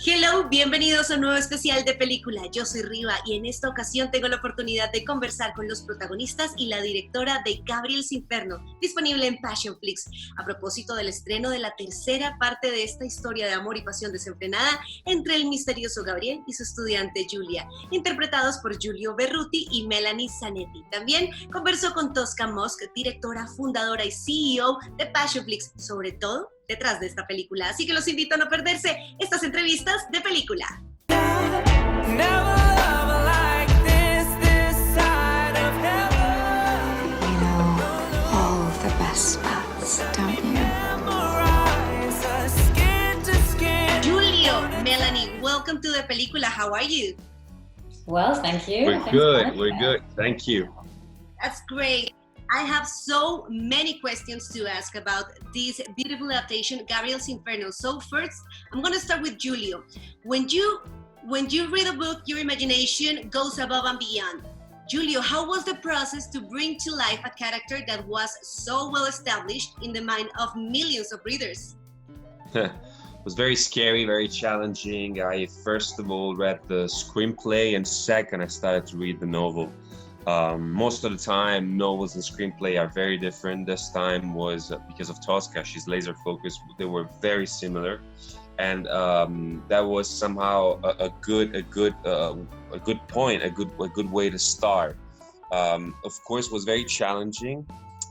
Hello, bienvenidos a un nuevo especial de película. Yo soy Riva y en esta ocasión tengo la oportunidad de conversar con los protagonistas y la directora de Gabriel Emerson, disponible en Passionflix, a propósito del estreno de la tercera parte de esta historia de amor y pasión desenfrenada entre el misterioso Gabriel y su estudiante Julia, interpretados por Giulio Berruti y Melanie Zanetti. También conversó con Tosca Mosk, directora, fundadora y CEO de Passionflix, sobre todo detrás de esta película. Así que los invito a no perderse estas entrevistas de película. Julio, Melanie, welcome to the película. How are you? Well, thank you. We're good. Thank you. That's great. I have so many questions to ask about this beautiful adaptation, Gabriel's Inferno. So first, I'm going to start with Julio. When you read a book, your imagination goes above and beyond. Julio, how was the process to bring to life a character that was so well established in the mind of millions of readers? It was very scary, very challenging. I first of all read the screenplay, and second, I started to read the novel. Most of the time, novels and screenplay are very different. This time was because of Tosca. She's laser focused. They were very similar, and that was somehow a good point, a good way to start. Of course, it was very challenging,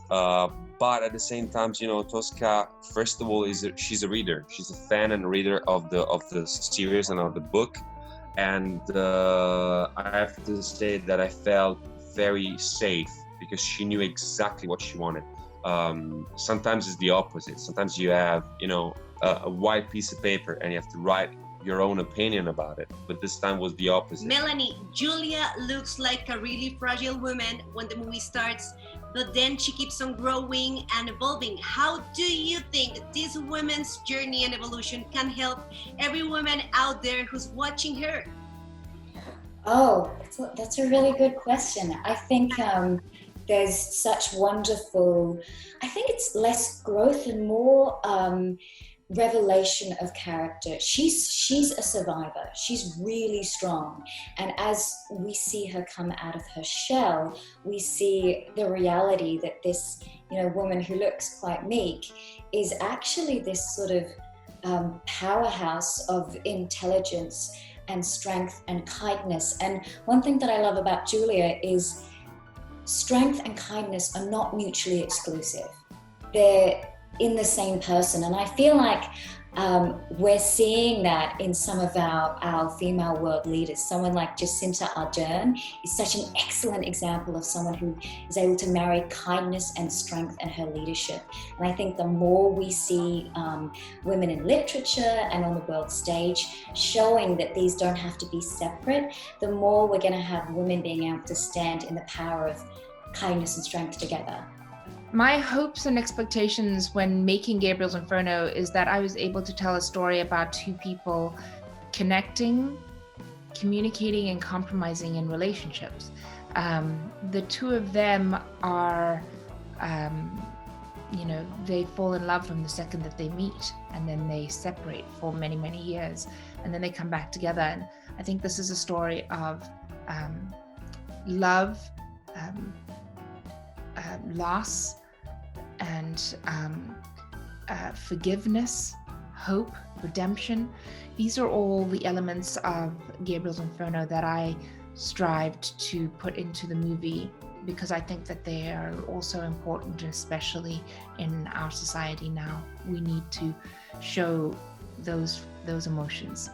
but at the same time, you know, Tosca, first of all, she's a reader. She's a fan and reader of the series and of the book, and I have to say that I felt very safe because she knew exactly what she wanted. Sometimes it's the opposite. Sometimes you have, you know, a white piece of paper and you have to write your own opinion about it. But this time was the opposite. Melanie, Julia looks like a really fragile woman when the movie starts, but then she keeps on growing and evolving. How do you think this woman's journey and evolution can help every woman out there who's watching her? Oh, that's a really good question. I think there's such wonderful, I think it's less growth and more revelation of character. She's a survivor. She's really strong. And as we see her come out of her shell, we see the reality that this, you know, woman who looks quite meek is actually this sort of powerhouse of intelligence and strength and kindness. And one thing that I love about Julia is strength and kindness are not mutually exclusive. They're in the same person. And I feel like we're seeing that in some of our female world leaders. Someone like Jacinta Ardern is such an excellent example of someone who is able to marry kindness and strength in her leadership. And I think the more we see women in literature and on the world stage showing that these don't have to be separate, the more we're going to have women being able to stand in the power of kindness and strength together. My hopes and expectations when making Gabriel's Inferno is that I was able to tell a story about two people connecting, communicating, and compromising in relationships. The two of them are, they fall in love from the second that they meet, and then they separate for many, many years, and then they come back together. And I think this is a story of love, loss, and forgiveness, hope, redemption. These are all the elements of Gabriel's Inferno that I strived to put into the movie because I think that they are also important, especially in our society now. We need to show those emotions.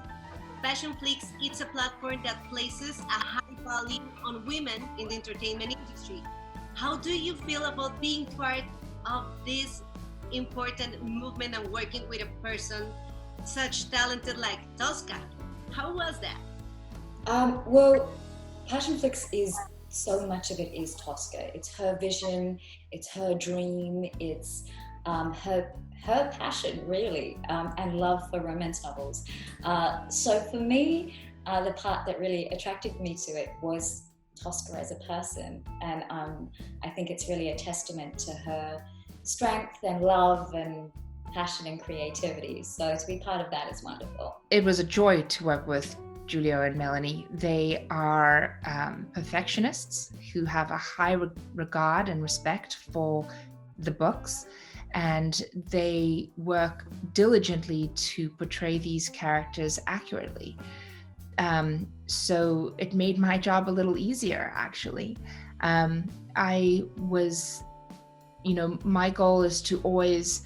Passionflix, it's a platform that places a high value on women in the entertainment industry. How do you feel about being part of this important movement and working with a person such talented like Tosca? How was that? Well, Passionflix is so much of it is Tosca. It's her vision, it's her dream, it's her passion really, and love for romance novels. So for me, the part that really attracted me to it was Tosca as a person, and I think it's really a testament to her strength and love and passion and creativity. So to be part of that is wonderful. It was a joy to work with Julio and Melanie. They are perfectionists who have a high regard and respect for the books, and they work diligently to portray these characters accurately. So it made my job a little easier, actually. I was, my goal is to always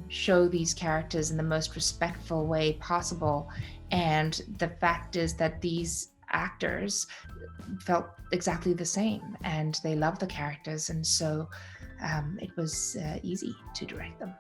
show these characters in the most respectful way possible. And the fact is that these actors felt exactly the same, and they loved the characters. And so it was easy to direct them.